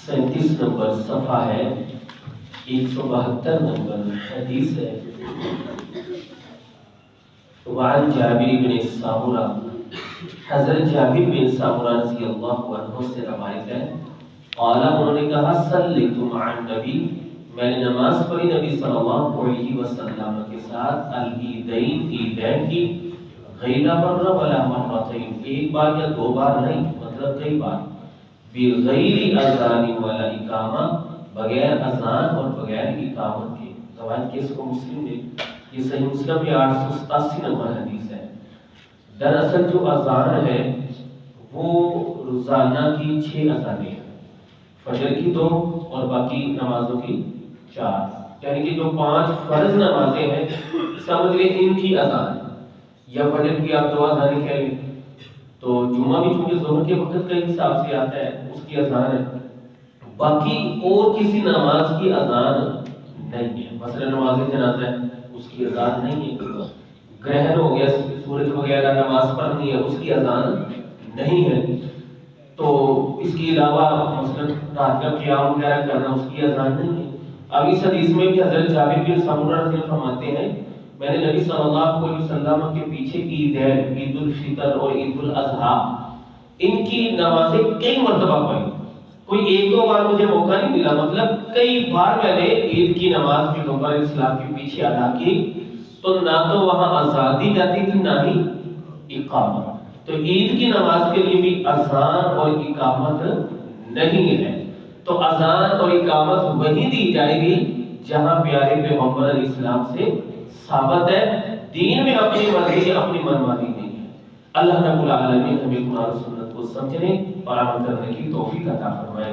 37 number صفحہ ہے، 172 number حدیث ہے۔ وعن جابر بن سامورہ، حضرت جابر بن سامورہ رضی اللہ عنہ سے روایت ہے، قال انہوں نے کہا صلیت مع النبی، میں نے نماز پڑھی نبی صلی اللہ علیہ وسلم کے ساتھ العیدین، عیدین کی، غیر مرہ ولا مرتين، ایک بار یا دو بار نہیں، مطلب کئی بار، بغیر اذان ولا اقامہ، بغیر اذان اور بغیر اقامت کے۔ روایت کس کو؟ مسلم نے، یہ صحیح مسلم میں 887 نمبر حدیث ہے۔ دراصل جو اذان ہے وہ روزانہ کی 6 اذانیں ہیں، فجر کی 2 اور باقی نمازوں کی 4، یعنی کہ جو 5 فرض نمازیں ہیں سمجھ لیں ان کی اذان، یا فجر کی آپ 2 اذانیں کہہ لیں، تو جمعہ بھی چونکہ ظہر کے وقت کا حساب سے آتا ہے اس کی اذان ہے، باقی اور کسی نماز کی اذان نہیں ہے۔ مثلا نماز جنازہ ہے اس کی اذان نہیں ہے، گرہن ہو گیا، سورج وغیرہ نماز پڑھنی ہے اس کی اذان نہیں ہے، تو اس کے علاوہ مثلا رات کا قیام وغیرہ کرنا اس کی اذان نہیں ہے۔ اب اس حدیث میں بھی حضرت جابر بن سمورہ رضی اللہ عنہ فرماتے ہیں میں نے نبی صلی اللہ علیہ وسلم کے پیچھے عیدین، عید الفطر اور عید الاضحیٰ، ان کی نمازیں کئی مرتبہ پڑھی، کوئی ایک دو بار مجھے موقع نہیں ملا، مطلب کئی بار میں نے عید کی نماز پیغمبر اسلام کے پیچھے ادا کی، تو نہ تو وہاں اذان دی جاتی تھی نہ ہی اقامت، تو عید کی نماز کے لیے بھی اذان اور اقامت نہیں ہے، تو اذان اور اقامت وہیں دی جائے گی جہاں پیارے پیغمبر علیہ السلام سے ثابت ہے، دین میں اپنی مرضی اپنی منمانی نہیں ہے۔ اللہ رب العالمین ہمیں قرآن و سنت کو سمجھنے اور عمل کرنے کی توفیق عطا فرمائے۔